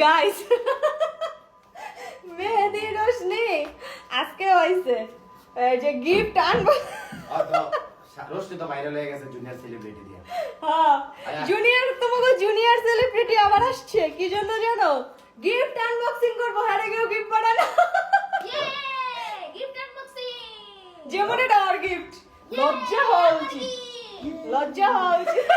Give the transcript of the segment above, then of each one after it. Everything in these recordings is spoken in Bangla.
গাইস মেহেদি রোশনি আজকে হইছে যে গিফট আনবো রোশনি তো ভাইরাল হয়ে গেছে জুনিয়র সেলিব্রিটি দিয়ে। হ্যাঁ জুনিয়র তোমাকে জুনিয়র সেলিব্রিটি আবার আসছে কি জন্য জানো গিফট আনবক্সিং করবো হারে কেউ গিফট পাঠায় না ইয়ে গিফট আনবক্সিং যেমন এটা আর গিফট লজ্জা হওয়া উচিত লজ্জা হওয়া উচিত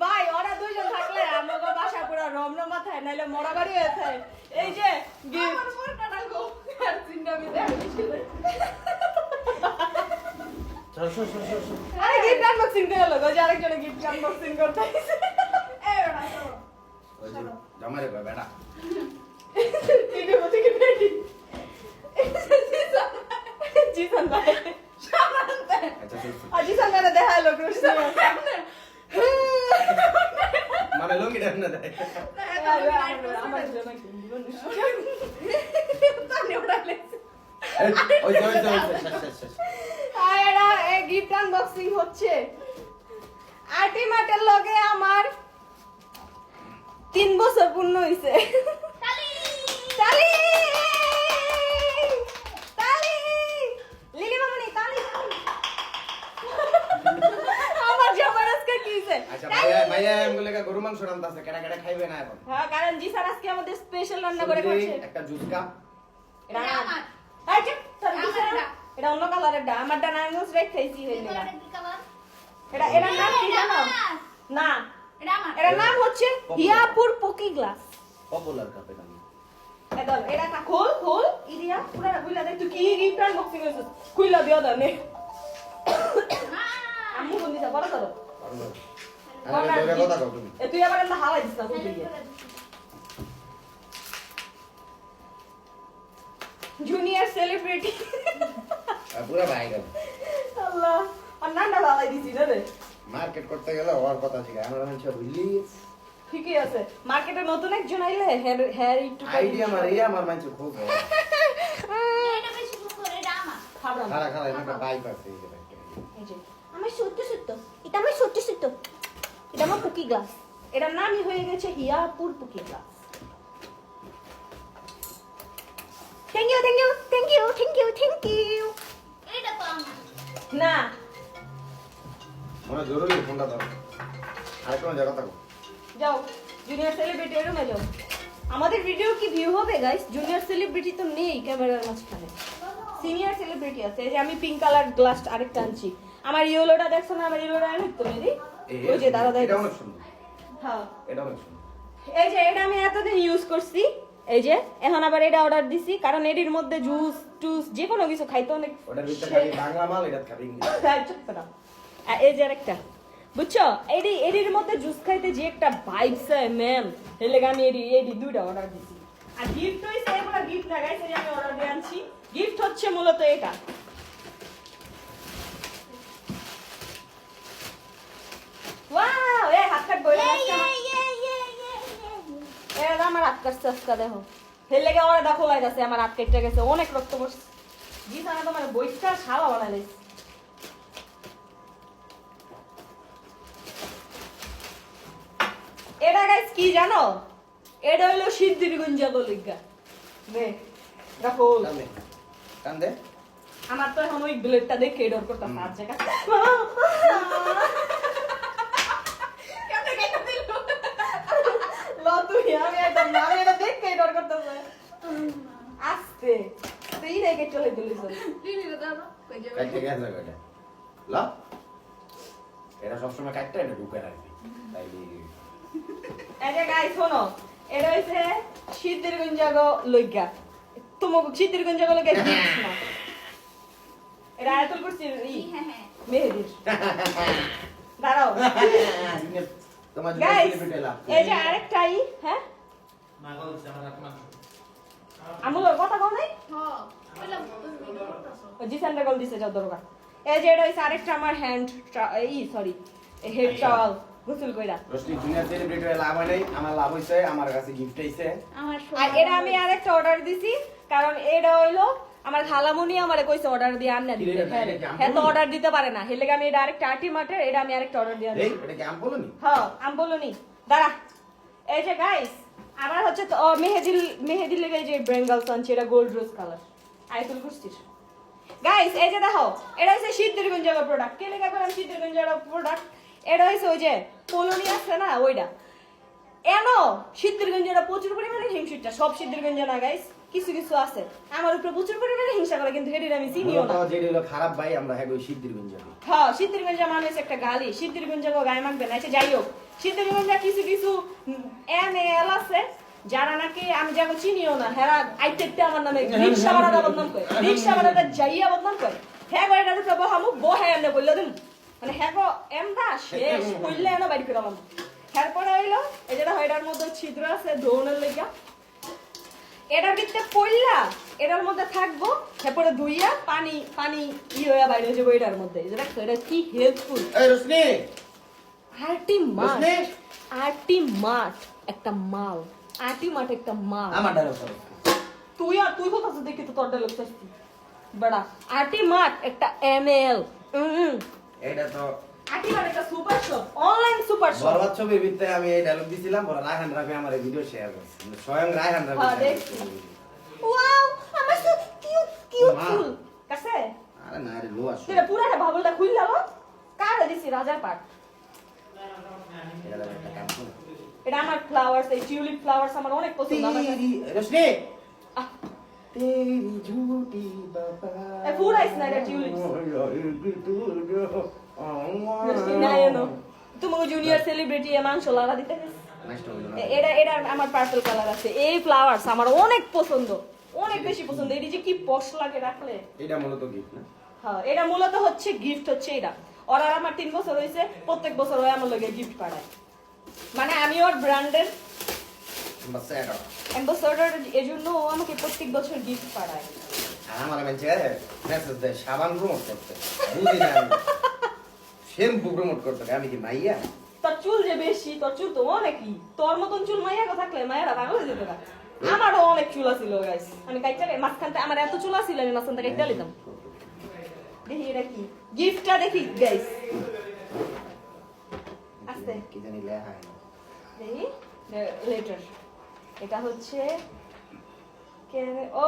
ভাই ওরা দুইজন থাকলে আমাকে বাসা পুরো রমরমা থাকে নাইলে মরা বাড়ি হয়ে থাকে এই যে গিফট আরে গিফট আনবক্সিং করে লোক ওই যে আরেকজনে গিফট আনবক্সিং করতে ওই যে জামাই রে বেটা ঠিক আছে ঠিক আছে জিসান ভাই আচ্ছা শুনছি জিসান ভাই দেখা লোক মানে লঙ্গি দেন না দেয় আমার জন্য কি ওই শেষ আয়রা এই গিফট আনবক্সিং হচ্ছে আল্টিমেটের লগে আমার 3 বছর পূর্ণ হইছে তালি তালি তালি লিলি মামনি তালি আমার জামাই আজকে কি হইছে আচ্ছা ভাইয়া আমগুলোকে গরু মাংস রান্তাছে কেডা কেডা খাইবে না এখন হ্যাঁ কারণ জি স্যার আজকে আমাদের স্পেশাল রান্না করে করছে একটা জুস কাপ এটা এটা আমার। এই যে তোর আমার দিছে এটা। এটা অন্য কালারের ডা আমারটা নাইমস রেখ খাইছি হইল না কি কালার এটা এটার নাম কি জানো না এটা আমার এটার নাম হচ্ছে হিয়াপুর পকি গ্লাস পপুলার কাপে নাম একদম এটা কা খোল খোল ইদিয়া পুরা খুইলা দে তুই কি গিফট আনবক্সিং করছিস খুইলা দিও দানে আমি কোন দিছা বড় করো আরে দৌড়ে কথা কও তুমি এ তুই আবার না হালাই দিছ না তুই জুনিয়র সেলিব্রিটি পুরো ভাই গেল আল্লাহ আর নান্ডা হালাই দিছি না রে মার্কেট করতে গেলে ওর কথা ঠিক আমরা মানুষ বুঝলি ঠিকই আছে মার্কেটে নতুন একজন আইলে হেয়ার একটু আইডিয়া আমার মানুষ খুব এটা বেশি করে এটা আমার খাবরা খারা খারা একটা বাইক আছে এই যে এই যে আমার সত্য সত্য এটা আমার সত্য সত্য এটা আমার পুকি গ্লাস এটার নামই হয়ে গেছে হিয়াপুর পুকি glass thank you thank you thank you thank you thank you এটা তো আমার না মনে জরুরি ফোনটা দাও আর কোন জায়গা থাকো যাও জুনিয়র সেলিব্রিটি রুমে যাও আমাদের ভিডিও কি ভিউ হবে গাইস জুনিয়র সেলিব্রিটি তো নেই ক্যামেরার মাঝখানে সিনিয়র সেলিব্রিটি আছে এই যে আমি পিঙ্ক কালার গ্লাস আরেকটা আনছি আমার ইয়েলোটা দেখছো না আমার ইয়েলোটা আনি তো মেরি ওই যে দাঁড়া এটা অনেক সুন্দর হ্যাঁ এটা অনেক সুন্দর এই যে এটা আমি এতদিন ইউজ করছি এই যে এখন আবার এটা অর্ডার দিছি কারণ এটির মধ্যে জুস টুস যে কোনো কিছু খাইতে অনেক ওটার ভিতরে খালি বাংলা মাল এটা খাবি ইংলিশ চুপ না এই যে আরেকটা বুঝছো এটির মধ্যে জুস খাইতে যে একটা ভাইবস হয় ম্যাম এর লাগি আমি এডি দুইটা অর্ডার দিছি আর গিফট হইছে এগুলা গিফট লাগাইছে যে আমি অর্ডার দিয়ে আনছি গিফট হচ্ছে মূলত এটা ওয়াও এই হাত কাট বইলা এটা আমার হাত কাটছে আজকে দেখো এর লাগি আমার দেখো লাগাইছে আমার হাত কেটে গেছে অনেক রক্ত পড়ছে জি সারা তোমার বইটা শালা বানাই দিছে এটা গাইস কি জানো এটা হলো সিদ্ধির গুঞ্জা বলিগা নে দেখো কান্দে কান্দে আমার তো এখন ওই ব্লেডটা দেখে ডর করতাম না আছে আমি এটা দেখে ডর করতাম আস্তে তুই রেখে চলে দিলিস কাটতে গেছে এটা লা এটা সবসময় কাটতে এটা ঢুকে রাখবি তাই এটা গাইস শোনো এটা হইছে সিদ্ধির গুঞ্জাগো লইগা তোমাকে সিদ্ধির গুঞ্জাগো লইগা দিস না এটা আয়াতুল কুরসি হ্যাঁ হ্যাঁ মেহেদির দাঁড়াও তোমার গাইস জন্য পেলাম এই যে আরেকটাই হ্যাঁ আমুলোর কথা কও নাই হ্যাঁ বললাম তুমি ভিডিও করতেছো ও জিসানটা কল দিছে যাও দরকার এই যে এটা হইছে আরেকটা আমার হ্যান্ড সরি হেড টাওয়াল গোসল কইরা রোশনি জুনিয়র সেলিব্রিটি হয়ে লাভ হয় নাই আমার লাভ হইছে আমার কাছে গিফট আইছে আমার আর এটা আমি আরেকটা অর্ডার দিছি কারণ এটা হইলো আমার খালামুনি আমারে কইছে অর্ডার দিয়ে আননা দিতে এটা হ্যাঁ কি আম হ্যাঁ তো বলুনি? অর্ডার দিতে পারে না হেলে আমি এটা আরেকটা আটি মাটের এটা আমি আরেকটা অর্ডার দিয়ে এই আনছি এটা কি আম বলনি হ্যাঁ আমি বলুনি দাঁড়া এই যে গাইস আমার হচ্ছে তো মেহেদি লেগে যে বেঙ্গল সানছি এটা গোল্ড রোজ কালার আইতুল কুস্তির গাইস এই যে দেখো এটা হচ্ছে সিদ্ধিরগঞ্জের প্রোডাক্ট কে লেখা করলাম সিদ্ধিরগঞ্জের প্রোডাক্ট এটা হচ্ছে ওই যে কলোনি আছে না ওইটা এনো সিদ্ধিরগঞ্জের প্রচুর পরিমাণে হিংসুটা সব সিদ্ধিরগঞ্জে না গাইস কিছু কিছু আছে আমার উপরে প্রচুর পরিমাণে হিংসা করে কিন্তু হেডির আমি চিনিও না যেটা হলো খারাপ ভাই আমরা হ্যাঁ ওই সিদ্ধিরগঞ্জ যাবি হ্যাঁ সিদ্ধিরগঞ্জে মানুষ একটা গালি সিদ্ধিরগঞ্জে গায়ে মাখবে না আচ্ছা যাই হোক সিদ্ধিরগঞ্জে কিছু কিছু এল আছে যারা নাকি আমি যাবো চিনিও না হ্যাঁ আইতে আমার নামে রিক্সা ভাড়া বদনাম করে রিক্সা ভাড়াটা যাইয়া বদনাম করে হ্যাঁ গো এটা রূপে বহামু বহে এনে বললো দিন মানে হ্যাঁ গো এমদা শেষ বললে এনে বাড়ি করে আমার এরপরে হইলো এই যেটা এটার মধ্যে ছিদ্র আছে ধরনের লেগা এটার ভিতরে পড়লা এটার মধ্যে থাকবো এরপরে ধুইয়া পানি পানি হইয়া বাইরে যাবো এটার মধ্যে যেটা এটা কি হেল্পফুল এই রোশনি রোশনি আর্টি মাঠ একটা মাল আর্টি মাঠ একটা মাল আমার ডায়লগ করো তুই বলতাছিস দেখি তো তোর ডায়লগ চাইছি বড়া আর্টি মাঠ একটা এমএল এটা তো আর্টি মাঠ একটা super shop online super shop বরবাদ ছবির ভিতরে আমি এই ডায়লগ দিছিলাম বড় রায়হান রাফি আমার এই ভিডিও শেয়ার করছে স্বয়ং রায়হান রাফি হ্যাঁ, share দেখছি। করছে। ওয়াও আমার সো কিউট মা। ফুল কাছে আরে না রে লো আসো তুই পুরা বাবুলটা খুললা লো কার দিছি রাজার পাট এটা একটা কাম করো এটা আমার ফ্লাওয়ার্স এই টিউলিপ ফ্লাওয়ার্স আমার অনেক পছন্দ আমার কাছে। তেরি রোশনি আহ, তেরি ঝুটি বাবা এ পুরা ইস না এটা টিউলিপস রোশনি না এনো তোমাকে জুনিয়র সেলিব্রিটি এ মাংস লালা দিতে গেছে। নষ্ট হলো না এটা এটা আমার পার্পল কালার আছে এই ফ্লাওয়ার্স আমার অনেক পছন্দ অনেক বেশি পছন্দ এটি যে কি পশ লাগে রাখলে এটা মূলত গিফট না হ্যাঁ এটা মূলত হচ্ছে গিফট হচ্ছে এটা ওর আর আমার 3 বছর হয়েছে প্রত্যেক বছর ওই আমার লগে গিফট পাঠায় মানে আমি ওর ব্র্যান্ডের বাস এটা অ্যাম্বাসেডর এজন্য ও আমাকে প্রত্যেক বছর গিফট পাঠায় আর আমার মেনছে মেসেজ দেয় সাবান প্রমোট করতে বুঝি না শ্যাম্পু প্রমোট করতে আমি কি মাইয়া তোর চুল যে বেশি তোর চুল তো অনেকই তোর মতন চুল মাইয়া থাকলে মায়েরা পাগল হয়ে যেত না আমারও অনেক চুল আছিল গাইস আমি কাইটা মাঝখানতে আমার এত চুল আছিল আমি মাঝখানতে কাইটা লিতাম দেখি এটা কি গিফটটা দেখি গাইস আস্তে কি জানি লেখা হয় দেখি লেটার এটা হচ্ছে ও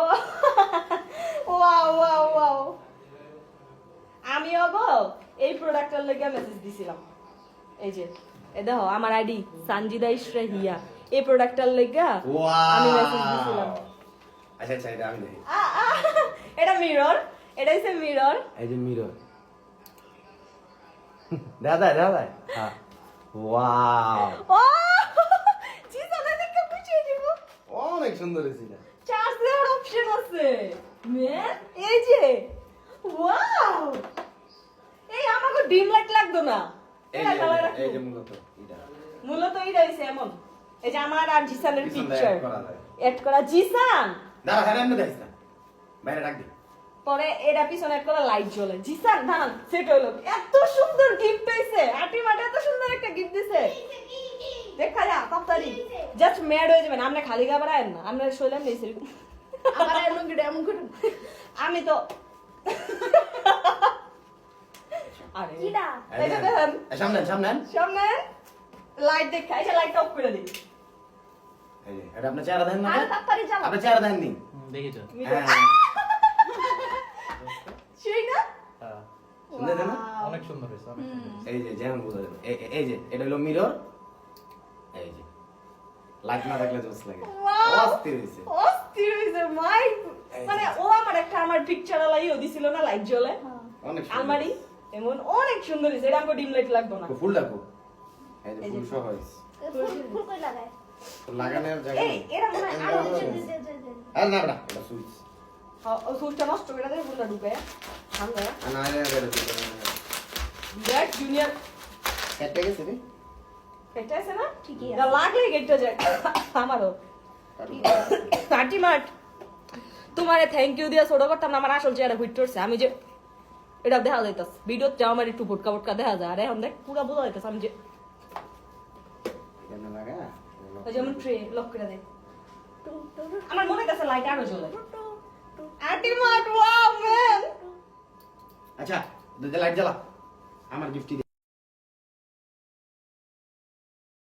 ওয়াও ওয়াও ওয়াও আমি গো এই প্রোডাক্টের লেগে মেসেজ দিছিলাম এই যে এ দেখো আমার আইডি সানজিদা ইশরা হিয়া এই প্রোডাক্টের লেগে আমি মেসেজ দিছিলাম আচ্ছা আচ্ছা এটা আমি দেখি এটা মিরর এটা হচ্ছে মিরর এই যে মিরর দাদা দাদা হ্যাঁ ওয়াও ও জিসানা দেখে বুঝিয়ে দিব অনেক সুন্দর হয়েছে এটা চার্জ দেওয়ার অপশন আছে ম্যান এই যে ওয়াও এই আমাকে ডিম লাইট লাগতো না এই এটা কালার যে এই যে মূলত এটা মূলত এটা হইছে এমন এই যে আমার আর জিসানের পিছন দিয়ে পিকচার add করা যায়। এড করা জিসান দাঁড়া হ্যাঁ এমনি দেখিস না বাইরে ডাক দি পরে এটা পিছনে এড করা লাইট জ্বলে জিসান দাঁড়ান সেট হইলো এত সুন্দর গিফট হইছে আটি মাটা এত সুন্দর একটা গিফট দিছে দেখা যা তাড়াতাড়ি জাস্ট ম্যাড হয়ে যাবেন আপনি খালি গাবড়ায়েন না আমরা শৈলাম নেই সেরকম আবার এমন করে আমি তো আরে কিডা? এই যে দেখেন সামনে সামনে সামনে লাইট দেখা এই যে লাইট অফ করে দিই এই যে এটা আপনার চেহারা দেন না আরে তাড়াতাড়ি যাও আপনার চেহারা দেন নি দেখি তো হ্যাঁ সেই না হ্যাঁ, সুন্দর না অনেক সুন্দর হয়েছে অনেক সুন্দর হয়েছে। এই যে যেমন বোঝা যাবে এই যে এটা হলো মিরর এই যে লাইট না থাকলে জোস লাগে Wow! অস্থির হয়েছে অস্থির হইছে মাই মানে ও আমার একটা আমার পিকচার আলাইও দিছিল না লাইট জ্বলে অনেক সুন্দর। আলমারি এমন অনেক সুন্দর হইছে এটা আমাকে ডিম লাইট লাগবে না তো ফুল ডাকো এই যে এই যে ফুল সহ হয়েছে ফুল কই লাগায় তো লাগানোর জায়গা এই নেই। এরা মনে হয় আরো দে, বেশি দে, দে, দে, দে। আর না বড়া এটা সুইচ ও সুইচটা নষ্ট করে দেয় ফুলটা ঢুকে ঠান্ডা আর না এটা দেখ জুনিয়র কেটে গেছে রে এটা আছে না ঠিকই এটা লাগলে গেটটা যায় আমারও কাটি মাঠ তোমারে থ্যাংক ইউ দিয়া ছোট করতাম না আমার আসল চেহারা হুইট করছে আমি যে এটা দেখা যাইতাস ভিডিওতে আমার একটু ফুটকা ফুটকা দেখা যায় আরে এখন দেখ পুরা বোঝা যাইতাস আমি যে কেন লাগা ওই যেমন ট্রে লক করে দেয় আমার মনে কাছে লাইট আরো জ্বলে আল্টিমেট ওয়াও ম্যান আচ্ছা লাইট জ্বালা আমার গিফট